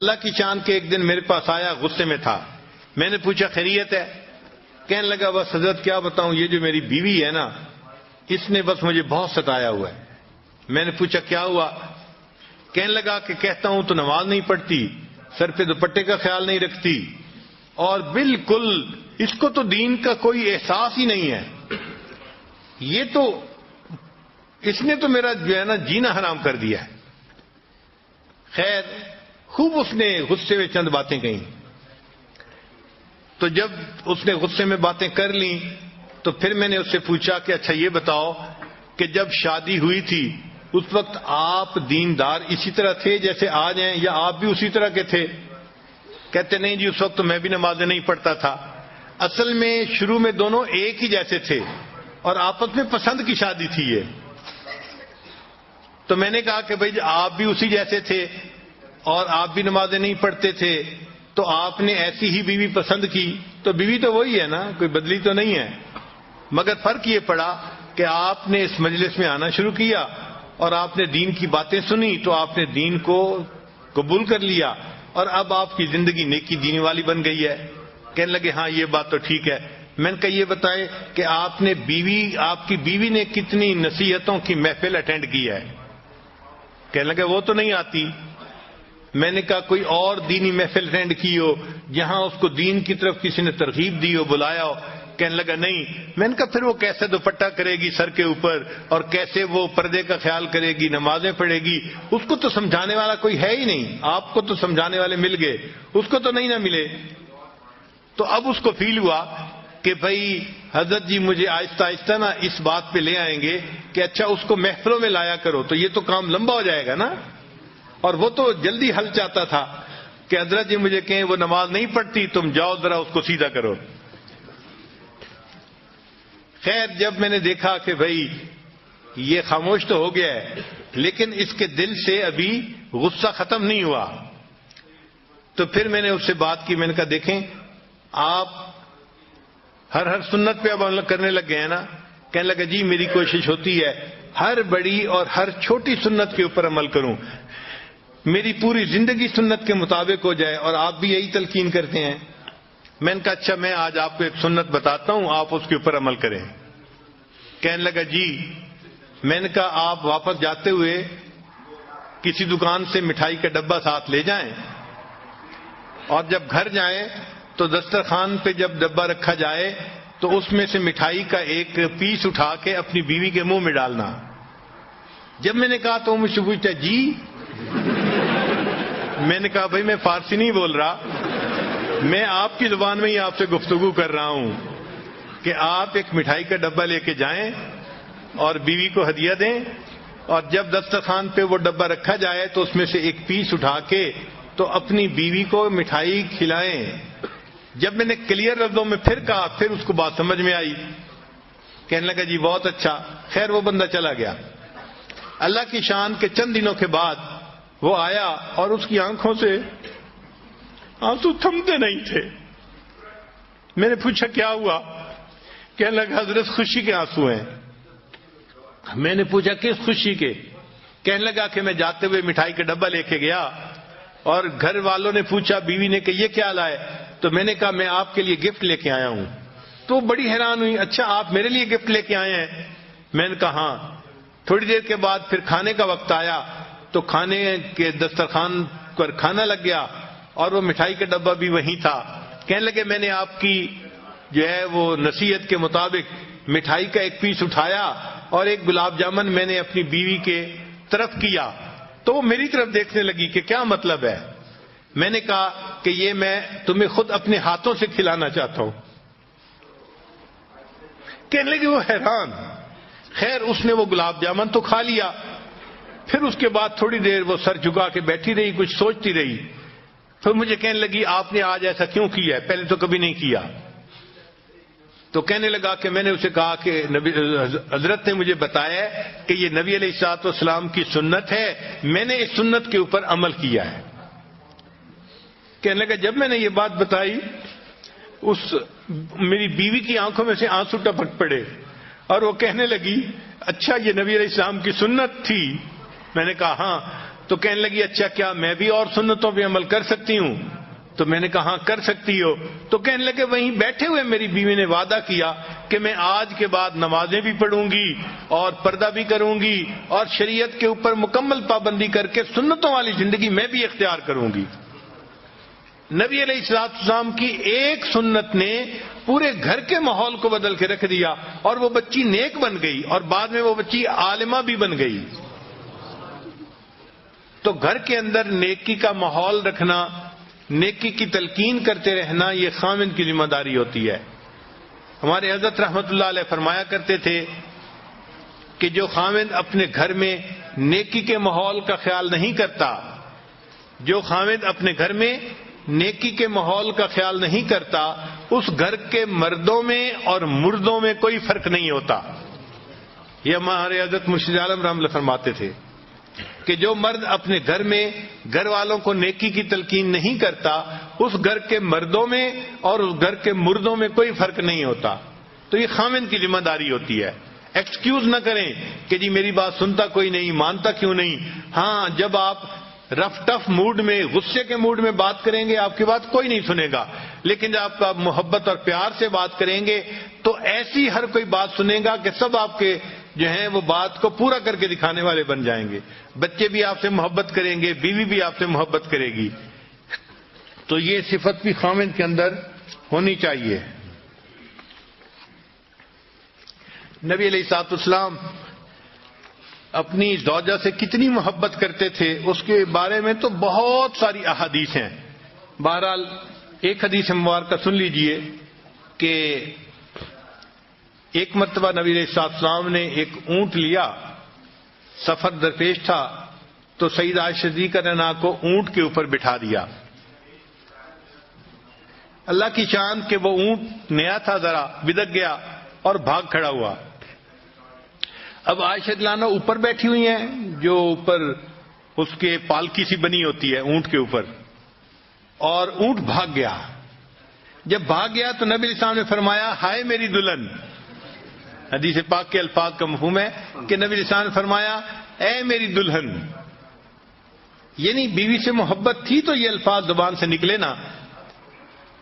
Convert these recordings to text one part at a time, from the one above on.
اللہ کی شان کے ایک دن میرے پاس آیا، غصے میں تھا. میں نے پوچھا خیریت ہے؟ کہنے لگا بس حضرت کیا بتاؤں، یہ جو میری بیوی ہے نا اس نے بس مجھے بہت ستایا ہوا ہے. میں نے پوچھا کیا ہوا؟ کہنے لگا کہ کہتا ہوں تو نماز نہیں پڑھتی، سر پہ دوپٹے کا خیال نہیں رکھتی، اور بالکل اس کو تو دین کا کوئی احساس ہی نہیں ہے. یہ تو اس نے تو میرا جو ہے نا جینا حرام کر دیا ہے. خیر خوب اس نے غصے میں چند باتیں کہیں. تو جب اس نے غصے میں باتیں کر لیں تو پھر میں نے اس سے پوچھا کہ اچھا یہ بتاؤ کہ جب شادی ہوئی تھی اس وقت آپ دیندار اسی طرح تھے جیسے آج ہیں، یا آپ بھی اسی طرح کے تھے؟ کہتے نہیں جی اس وقت تو میں بھی نمازیں نہیں پڑھتا تھا. اصل میں شروع میں دونوں ایک ہی جیسے تھے اور آپس میں پسند کی شادی تھی یہ. تو میں نے کہا کہ بھائی آپ بھی اسی جیسے تھے اور آپ بھی نمازیں نہیں پڑھتے تھے تو آپ نے ایسی ہی بیوی پسند کی، تو بیوی تو وہی ہے نا، کوئی بدلی تو نہیں ہے. مگر فرق یہ پڑا کہ آپ نے اس مجلس میں آنا شروع کیا اور آپ نے دین کی باتیں سنی تو آپ نے دین کو قبول کر لیا اور اب آپ کی زندگی نیکی دین والی بن گئی ہے. کہنے لگے ہاں یہ بات تو ٹھیک ہے. میں نے کہا یہ بتائیں کہ آپ کی بیوی نے کتنی نصیحتوں کی محفل اٹینڈ کی ہے؟ کہنے لگے وہ تو نہیں آتی. میں نے کہا کوئی اور دینی محفل اٹینڈ کی ہو جہاں اس کو دین کی طرف کسی نے ترغیب دی ہو، بلایا ہو؟ کہنے لگا نہیں. میں نے کہا پھر وہ کیسے دوپٹہ کرے گی سر کے اوپر اور کیسے وہ پردے کا خیال کرے گی، نمازیں پڑھے گی؟ اس کو تو سمجھانے والا کوئی ہے ہی نہیں. آپ کو تو سمجھانے والے مل گئے، اس کو تو نہیں نہ ملے. تو اب اس کو فیل ہوا کہ بھائی حضرت جی مجھے آہستہ آہستہ نا اس بات پہ لے آئیں گے کہ اچھا اس کو محفلوں میں لایا کرو تو یہ تو کام لمبا ہو جائے گا نا. اور وہ تو جلدی حل چاہتا تھا کہ حضرت جی مجھے کہیں وہ نماز نہیں پڑھتی، تم جاؤ ذرا اس کو سیدھا کرو. خیر جب میں نے دیکھا کہ بھائی یہ خاموش تو ہو گیا ہے لیکن اس کے دل سے ابھی غصہ ختم نہیں ہوا، تو پھر میں نے اس سے بات کی. میں نے کہا دیکھیں آپ ہر سنت پہ اب عمل کرنے لگ گئے ہیں نا؟ کہنے لگا جی میری کوشش ہوتی ہے ہر بڑی اور ہر چھوٹی سنت کے اوپر عمل کروں، میری پوری زندگی سنت کے مطابق ہو جائے، اور آپ بھی یہی تلقین کرتے ہیں. میں نے کہا اچھا میں آج آپ کو ایک سنت بتاتا ہوں، آپ اس کے اوپر عمل کریں. کہنے لگا جی. میں نے کہا آپ واپس جاتے ہوئے کسی دکان سے مٹھائی کا ڈبہ ساتھ لے جائیں اور جب گھر جائیں تو دسترخوان پہ جب ڈبہ رکھا جائے تو اس میں سے مٹھائی کا ایک پیس اٹھا کے اپنی بیوی کے منہ میں ڈالنا. جب میں نے کہا تو مجھ سے پوچھتا جی. میں نے کہا بھائی میں فارسی نہیں بول رہا، میں آپ کی زبان میں ہی آپ سے گفتگو کر رہا ہوں کہ آپ ایک مٹھائی کا ڈبہ لے کے جائیں اور بیوی کو ہدیہ دیں اور جب دسترخوان پہ وہ ڈبہ رکھا جائے تو اس میں سے ایک پیس اٹھا کے تو اپنی بیوی کو مٹھائی کھلائیں. جب میں نے کلیئر لفظوں میں پھر کہا پھر اس کو بات سمجھ میں آئی. کہنے لگا جی بہت اچھا. خیر وہ بندہ چلا گیا. اللہ کی شان کے چند دنوں کے بعد وہ آیا اور اس کی آنکھوں سے آنسو تھمتے نہیں تھے. میں نے پوچھا کیا ہوا؟ کہنے لگا حضرت خوشی کے آنسو ہیں. میں نے پوچھا کس خوشی کے؟ کہنے لگا کہ میں جاتے ہوئے مٹھائی کا ڈبہ لے کے گیا اور گھر والوں نے پوچھا، بیوی نے کہ یہ کیا لائے؟ تو میں نے کہا میں آپ کے لیے گفٹ لے کے آیا ہوں. تو بڑی حیران ہوئی، اچھا آپ میرے لیے گفٹ لے کے آئے ہیں؟ میں نے کہا ہاں. تھوڑی دیر کے بعد پھر کھانے کا وقت آیا تو کھانے کے دسترخوان پر کھانا لگ گیا اور وہ مٹھائی کا ڈبہ بھی وہیں تھا. کہنے لگے میں نے آپ کی جو ہے وہ نصیحت کے مطابق مٹھائی کا ایک پیس اٹھایا اور ایک گلاب جامن میں نے اپنی بیوی کے طرف کیا تو وہ میری طرف دیکھنے لگی کہ کیا مطلب ہے؟ میں نے کہا کہ یہ میں تمہیں خود اپنے ہاتھوں سے کھلانا چاہتا ہوں. کہنے لگی وہ حیران. خیر اس نے وہ گلاب جامن تو کھا لیا. پھر اس کے بعد تھوڑی دیر وہ سر جھکا کے بیٹھی رہی، کچھ سوچتی رہی. پھر مجھے کہنے لگی آپ نے آج ایسا کیوں کیا ہے؟ پہلے تو کبھی نہیں کیا. تو کہنے لگا کہ میں نے اسے کہا کہ حضرت نے مجھے بتایا کہ یہ نبی علیہ الصلوۃ والسلام کی سنت ہے، میں نے اس سنت کے اوپر عمل کیا ہے. کہنے لگا جب میں نے یہ بات بتائی میری بیوی کی آنکھوں میں سے آنسو ٹپک پڑے اور وہ کہنے لگی اچھا یہ نبی علیہ السلام کی سنت تھی؟ میں نے کہا ہاں. تو کہنے لگی اچھا کیا میں بھی اور سنتوں پہ عمل کر سکتی ہوں؟ تو میں نے کہا ہاں کر سکتی ہو. تو کہنے لگے وہیں بیٹھے ہوئے میری بیوی نے وعدہ کیا کہ میں آج کے بعد نمازیں بھی پڑھوں گی اور پردہ بھی کروں گی اور شریعت کے اوپر مکمل پابندی کر کے سنتوں والی زندگی میں بھی اختیار کروں گی. نبی علیہ السلام کی ایک سنت نے پورے گھر کے ماحول کو بدل کے رکھ دیا اور وہ بچی نیک بن گئی اور بعد میں وہ بچی عالمہ بھی بن گئی. تو گھر کے اندر نیکی کا ماحول رکھنا، نیکی کی تلقین کرتے رہنا، یہ خاوند کی ذمہ داری ہوتی ہے. ہمارے حضرت رحمت اللہ علیہ فرمایا کرتے تھے کہ جو خاوند اپنے گھر میں نیکی کے ماحول کا خیال نہیں کرتا، جو خاوند اپنے گھر میں نیکی کے ماحول کا خیال نہیں کرتا، اس گھر کے مردوں میں اور مردوں میں کوئی فرق نہیں ہوتا. یہ ہمارے حضرت مرشد عالم رحمۃ اللہ فرماتے تھے کہ جو مرد اپنے گھر میں گھر والوں کو نیکی کی تلقین نہیں کرتا، اس گھر کے مردوں میں اور اس گھر کے مردوں میں کوئی فرق نہیں ہوتا. تو یہ خاوند کی ذمہ داری ہوتی ہے. ایکسکیوز نہ کریں کہ جی میری بات سنتا کوئی نہیں، مانتا کیوں نہیں. ہاں جب آپ رف ٹف موڈ میں، غصے کے موڈ میں بات کریں گے آپ کی بات کوئی نہیں سنے گا، لیکن جب آپ محبت اور پیار سے بات کریں گے تو ایسی ہر کوئی بات سنے گا کہ سب آپ کے جو ہیں وہ بات کو پورا کر کے دکھانے والے بن جائیں گے. بچے بھی آپ سے محبت کریں گے، بیوی بھی آپ سے محبت کرے گی. تو یہ صفت بھی خاوند کے اندر ہونی چاہیے. نبی علیہ الصلوۃ والسلام اپنی زوجہ سے کتنی محبت کرتے تھے اس کے بارے میں تو بہت ساری احادیث ہیں. بہرحال ایک حدیث مبارکہ سن لیجئے کہ ایک مرتبہ نبی علیہ السلام نے ایک اونٹ لیا، سفر درپیش تھا، تو سیدہ عائشہ صدیقہ عنہا کو اونٹ کے اوپر بٹھا دیا. اللہ کی شان کہ وہ اونٹ نیا تھا، ذرا بدک گیا اور بھاگ کھڑا ہوا. اب عائشہ عنہا اوپر بیٹھی ہوئی ہیں، جو اوپر اس کے پالکی سی بنی ہوتی ہے اونٹ کے اوپر، اور اونٹ بھاگ گیا. جب بھاگ گیا تو نبی علیہ السلام نے فرمایا ہائے میری دلہن. حدیث پاک کے الفاظ کا مفہوم ہے کہ نبی علیہ السلام نے فرمایا اے میری دلہن. یعنی بیوی سے محبت تھی تو یہ الفاظ زبان سے نکلے نا.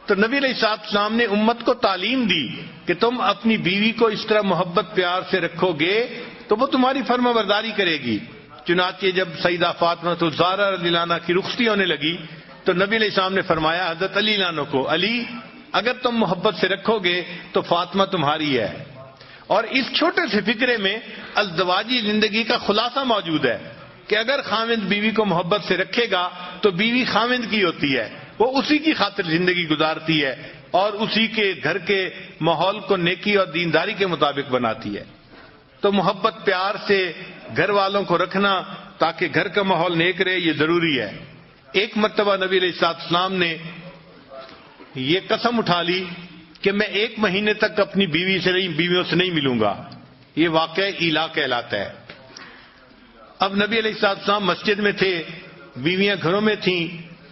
تو نبی علیہ السلام نے امت کو تعلیم دی کہ تم اپنی بیوی کو اس طرح محبت پیار سے رکھو گے تو وہ تمہاری فرما برداری کرے گی. چنانچہ جب سیدہ فاطمہ الزہرا رضی اللہ عنہا کی رخصتی ہونے لگی تو نبی علیہ السلام نے فرمایا حضرت علی رضی اللہ عنہ کو، علی اگر تم محبت سے رکھو گے تو فاطمہ تمہاری ہے. اور اس چھوٹے سے فکرے میں ازدواجی زندگی کا خلاصہ موجود ہے کہ اگر خاوند بیوی کو محبت سے رکھے گا تو بیوی خاوند کی ہوتی ہے، وہ اسی کی خاطر زندگی گزارتی ہے اور اسی کے گھر کے ماحول کو نیکی اور دینداری کے مطابق بناتی ہے. تو محبت پیار سے گھر والوں کو رکھنا تاکہ گھر کا ماحول نیک رہے، یہ ضروری ہے. ایک مرتبہ نبی علیہ السلام نے یہ قسم اٹھا لی کہ میں 1 مہینے تک اپنی بیویوں سے نہیں ملوں گا. یہ واقعہ ایلا کہلاتا ہے. اب نبی علیہ السلام مسجد میں تھے، بیویاں گھروں میں تھیں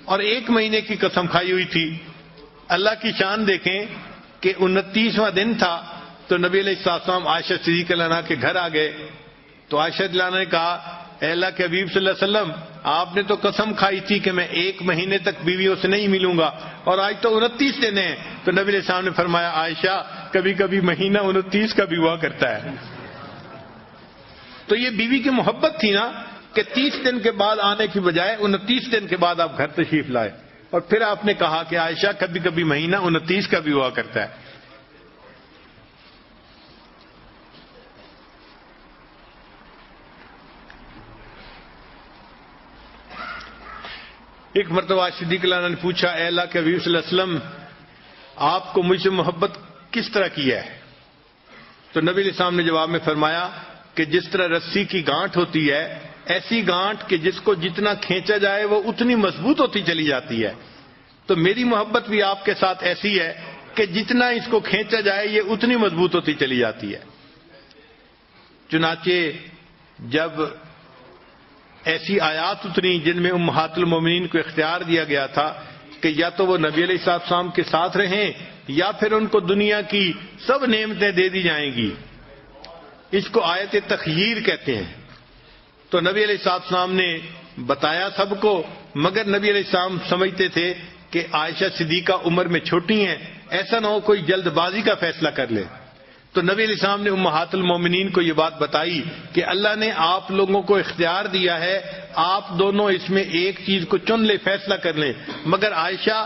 اور 1 مہینے کی قسم کھائی ہوئی تھی. اللہ کی شان دیکھیں کہ 29واں دن تھا تو نبی علیہ السلام عائشہ صدیقہ عنہا کے گھر آ گئے. تو عائشہ عنہا نے کہا اے اللہ کے حبیب صلی اللہ علیہ وسلم، آپ نے تو قسم کھائی تھی کہ میں 1 مہینے تک بیویوں سے نہیں ملوں گا اور آج تو 29 دن ہیں. تو نبی علیہ السلام نے فرمایا عائشہ کبھی کبھی مہینہ 29 کا بھی ہوا کرتا ہے. تو یہ بیوی کی محبت تھی نا کہ 30 دن کے بعد آنے کی بجائے 29 دن کے بعد آپ گھر تشریف لائے. اور پھر آپ نے کہا کہ عائشہ کبھی کبھی مہینہ 29 کا بھی ہوا کرتا ہے. ایک مرتبہ صدیق اللہ نے پوچھا اے اللہ کے حبیب صلی اللہ علیہ وسلم، آپ کو مجھ سے محبت کس طرح کی ہے؟ تو نبی علیہ السلام نے جواب میں فرمایا کہ جس طرح رسی کی گانٹھ ہوتی ہے، ایسی گانٹھ کہ جس کو جتنا کھینچا جائے وہ اتنی مضبوط ہوتی چلی جاتی ہے. تو میری محبت بھی آپ کے ساتھ ایسی ہے کہ جتنا اس کو کھینچا جائے یہ اتنی مضبوط ہوتی چلی جاتی ہے. چنانچہ جب ایسی آیات اتری جن میں امہات المومنین کو اختیار دیا گیا تھا کہ یا تو وہ نبی علیہ السلام کے ساتھ رہیں یا پھر ان کو دنیا کی سب نعمتیں دے دی جائیں گی، اس کو آیت تخییر کہتے ہیں. تو نبی علیہ السلام نے بتایا سب کو، مگر نبی علیہ السلام سمجھتے تھے کہ عائشہ صدیقہ عمر میں چھوٹی ہیں، ایسا نہ ہو کوئی جلد بازی کا فیصلہ کر لے۔ تو نبی علیہ السلام نے امہات المومنین کو یہ بات بتائی کہ اللہ نے آپ لوگوں کو اختیار دیا ہے، آپ دونوں اس میں ایک چیز کو چن لے، فیصلہ کر لیں، مگر عائشہ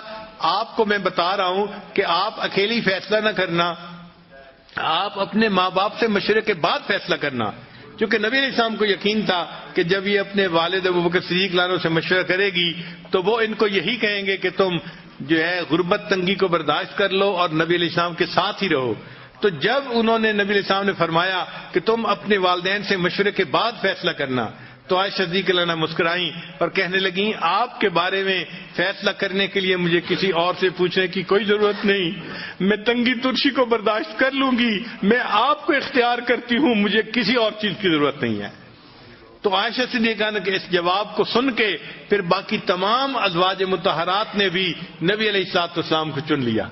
آپ کو میں بتا رہا ہوں کہ آپ اکیلی فیصلہ نہ کرنا، آپ اپنے ماں باپ سے مشورے کے بعد فیصلہ کرنا، کیونکہ نبی علیہ السلام کو یقین تھا کہ جب یہ اپنے والد ابوبکر صدیق لانو سے مشورہ کرے گی تو وہ ان کو یہی کہیں گے کہ تم جو ہے غربت تنگی کو برداشت کر لو اور نبی علیہ السلام کے ساتھ ہی رہو۔ تو جب انہوں نے نبی علیہ السلام نے فرمایا کہ تم اپنے والدین سے مشورے کے بعد فیصلہ کرنا، تو عائشہ صدیقہ عنہا مسکرائیں اور کہنے لگیں آپ کے بارے میں فیصلہ کرنے کے لیے مجھے کسی اور سے پوچھنے کی کوئی ضرورت نہیں، میں تنگی ترشی کو برداشت کر لوں گی، میں آپ کو اختیار کرتی ہوں، مجھے کسی اور چیز کی ضرورت نہیں ہے۔ تو عائشہ صدیقہ عنہا کے اس جواب کو سن کے پھر باقی تمام ازواج مطہرات نے بھی نبی علیہ الصلوۃ والسلام کو چن لیا۔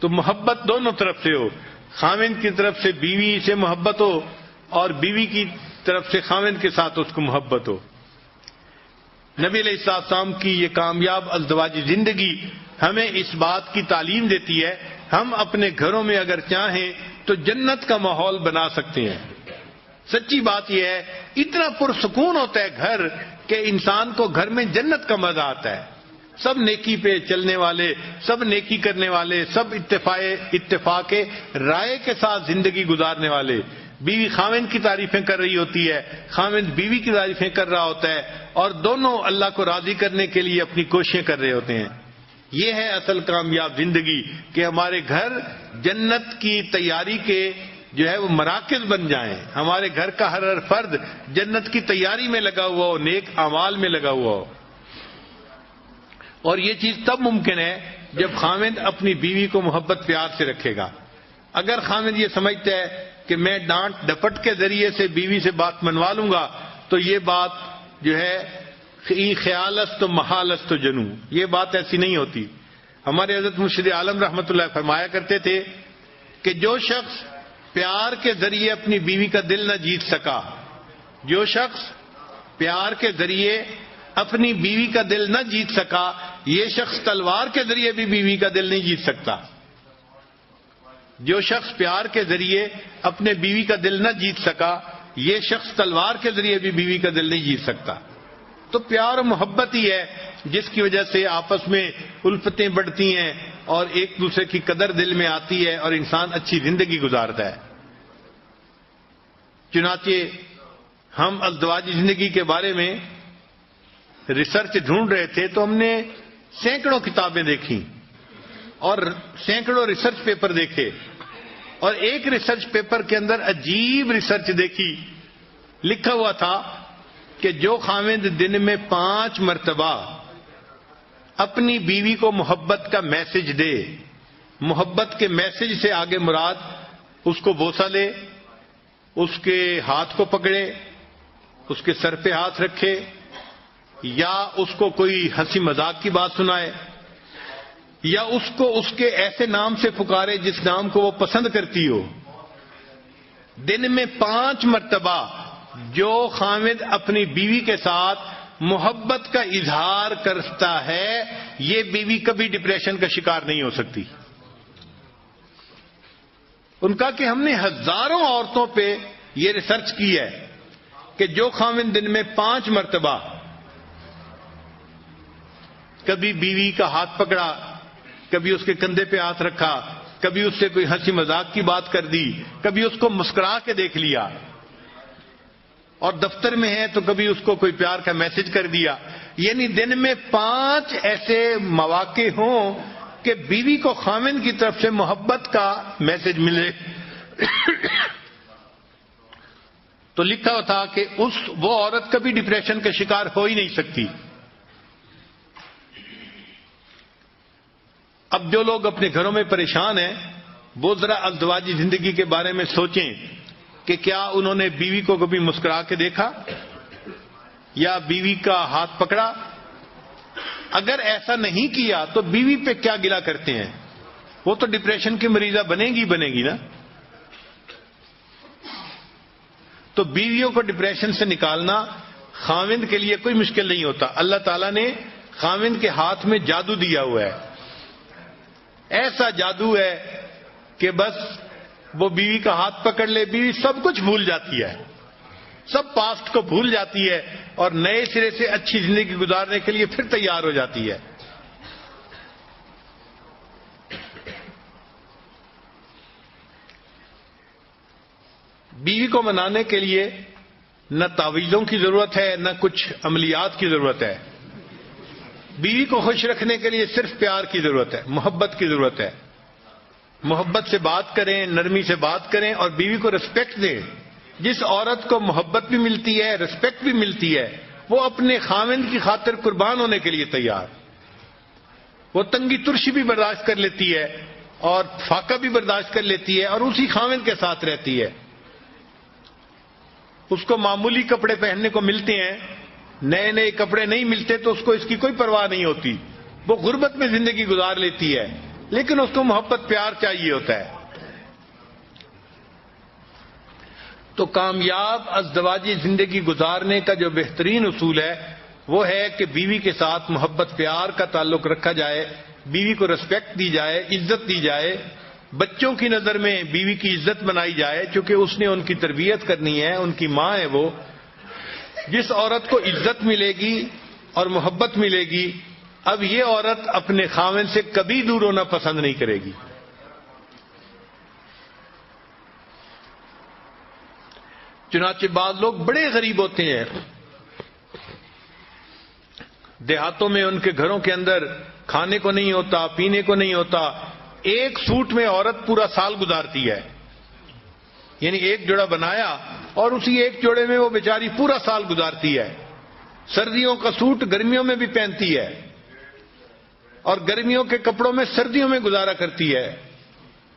تو محبت دونوں طرف سے ہو، خاوند کی طرف سے بیوی سے محبت ہو اور بیوی کی طرف سے خاوند کے ساتھ اس کو محبت ہو۔ نبی علیہ السلام کی یہ کامیاب ازدواجی زندگی ہمیں اس بات کی تعلیم دیتی ہے، ہم اپنے گھروں میں اگر چاہیں تو جنت کا ماحول بنا سکتے ہیں۔ سچی بات یہ ہے، اتنا پرسکون ہوتا ہے گھر کہ انسان کو گھر میں جنت کا مزہ آتا ہے، سب نیکی پہ چلنے والے، سب نیکی کرنے والے، سب اتفاق رائے کے ساتھ زندگی گزارنے والے، بیوی خاوند کی تعریفیں کر رہی ہوتی ہے، خاوند بیوی کی تعریفیں کر رہا ہوتا ہے، اور دونوں اللہ کو راضی کرنے کے لیے اپنی کوششیں کر رہے ہوتے ہیں۔ یہ ہے اصل کامیاب زندگی کہ ہمارے گھر جنت کی تیاری کے جو ہے وہ مراکز بن جائیں، ہمارے گھر کا ہر فرد جنت کی تیاری میں لگا ہوا ہو، نیک اعمال میں لگا ہوا ہو۔ اور یہ چیز تب ممکن ہے جب خاوند اپنی بیوی کو محبت پیار سے رکھے گا۔ اگر خاوند یہ سمجھتا ہے کہ میں ڈانٹ ڈپٹ کے ذریعے سے بیوی سے بات منوا لوں گا تو یہ بات جو ہے خیالست و محالست و جنو، یہ بات ایسی نہیں ہوتی۔ ہمارے حضرت مرشد عالم رحمۃ اللہ فرمایا کرتے تھے کہ جو شخص پیار کے ذریعے اپنی بیوی کا دل نہ جیت سکا، جو شخص پیار کے ذریعے اپنی بیوی کا دل نہ جیت سکا، یہ شخص تلوار کے ذریعے بھی بیوی کا دل نہیں جیت سکتا۔ جو شخص پیار کے ذریعے اپنے بیوی کا دل نہ جیت سکا، یہ شخص تلوار کے ذریعے بھی بیوی کا دل نہیں جیت سکتا۔ تو پیار و محبت ہی ہے جس کی وجہ سے آپس میں الفتیں بڑھتی ہیں اور ایک دوسرے کی قدر دل میں آتی ہے اور انسان اچھی زندگی گزارتا ہے۔ چنانچہ ہم ازدواجی زندگی کے بارے میں ریسرچ ڈھونڈ رہے تھے تو ہم نے سینکڑوں کتابیں دیکھی اور سینکڑوں ریسرچ پیپر دیکھے، اور ایک ریسرچ پیپر کے اندر عجیب ریسرچ دیکھی، لکھا ہوا تھا کہ جو خاوند دن میں 5 مرتبہ اپنی بیوی کو محبت کا میسج دے، محبت کے میسج سے آگے مراد اس کو بوسہ لے، اس کے ہاتھ کو پکڑے، اس کے سر پہ ہاتھ رکھے، یا اس کو کوئی ہنسی مذاق کی بات سنائے، یا اس کو اس کے ایسے نام سے پکارے جس نام کو وہ پسند کرتی ہو، دن میں 5 مرتبہ جو خاوند اپنی بیوی کے ساتھ محبت کا اظہار کرتا ہے، یہ بیوی کبھی ڈپریشن کا شکار نہیں ہو سکتی۔ ان کا کہ ہم نے ہزاروں عورتوں پہ یہ ریسرچ کی ہے کہ جو خاوند دن میں 5 مرتبہ کبھی بیوی کا ہاتھ پکڑا، کبھی اس کے کندھے پہ ہاتھ رکھا، کبھی اس سے کوئی ہنسی مذاق کی بات کر دی، کبھی اس کو مسکرا کے دیکھ لیا، اور دفتر میں ہے تو کبھی اس کو کوئی پیار کا میسج کر دیا، یعنی دن میں 5 ایسے مواقع ہوں کہ بیوی کو خاوند کی طرف سے محبت کا میسج ملے، تو لکھا ہوا تھا کہ وہ عورت کبھی ڈپریشن کا شکار ہو ہی نہیں سکتی۔ اب جو لوگ اپنے گھروں میں پریشان ہیں وہ ذرا ازدواجی زندگی کے بارے میں سوچیں کہ کیا انہوں نے بیوی کو کبھی مسکرا کے دیکھا یا بیوی کا ہاتھ پکڑا؟ اگر ایسا نہیں کیا تو بیوی پہ کیا گلہ کرتے ہیں؟ وہ تو ڈپریشن کی مریضہ بنے گی نا۔ تو بیویوں کو ڈپریشن سے نکالنا خاوند کے لیے کوئی مشکل نہیں ہوتا. اللہ تعالیٰ نے خاوند کے ہاتھ میں جادو دیا ہوا ہے. ایسا جادو ہے کہ بس وہ بیوی کا ہاتھ پکڑ لے, بیوی سب کچھ بھول جاتی ہے, سب پاسٹ کو بھول جاتی ہے اور نئے سرے سے اچھی زندگی گزارنے کے لیے پھر تیار ہو جاتی ہے. بیوی کو منانے کے لیے نہ تعویذوں کی ضرورت ہے نہ کچھ عملیات کی ضرورت ہے. بیوی کو خوش رکھنے کے لیے صرف پیار کی ضرورت ہے, محبت کی ضرورت ہے. محبت سے بات کریں, نرمی سے بات کریں اور بیوی کو رسپیکٹ دیں. جس عورت کو محبت بھی ملتی ہے, رسپیکٹ بھی ملتی ہے, وہ اپنے خاوند کی خاطر قربان ہونے کے لیے تیار. وہ تنگی ترشی بھی برداشت کر لیتی ہے اور فاقہ بھی برداشت کر لیتی ہے اور اسی خاوند کے ساتھ رہتی ہے. اس کو معمولی کپڑے پہننے کو ملتے ہیں, نئے نئے کپڑے نہیں ملتے تو اس کو اس کی کوئی پرواہ نہیں ہوتی. وہ غربت میں زندگی گزار لیتی ہے لیکن اس کو محبت پیار چاہیے ہوتا ہے. تو کامیاب ازدواجی زندگی گزارنے کا جو بہترین اصول ہے وہ ہے کہ بیوی کے ساتھ محبت پیار کا تعلق رکھا جائے, بیوی کو رسپیکٹ دی جائے, عزت دی جائے. بچوں کی نظر میں بیوی کی عزت بنائی جائے چونکہ اس نے ان کی تربیت کرنی ہے, ان کی ماں ہے وہ. جس عورت کو عزت ملے گی اور محبت ملے گی, اب یہ عورت اپنے خاوند سے کبھی دور ہونا پسند نہیں کرے گی. چنانچہ بعض لوگ بڑے غریب ہوتے ہیں, دیہاتوں میں ان کے گھروں کے اندر کھانے کو نہیں ہوتا, پینے کو نہیں ہوتا. ایک سوٹ میں عورت پورا سال گزارتی ہے, یعنی ایک جوڑا بنایا اور اسی ایک جوڑے میں وہ بیچاری پورا سال گزارتی ہے. سردیوں کا سوٹ گرمیوں میں بھی پہنتی ہے اور گرمیوں کے کپڑوں میں سردیوں میں گزارا کرتی ہے,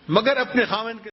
مگر اپنے خاوند کے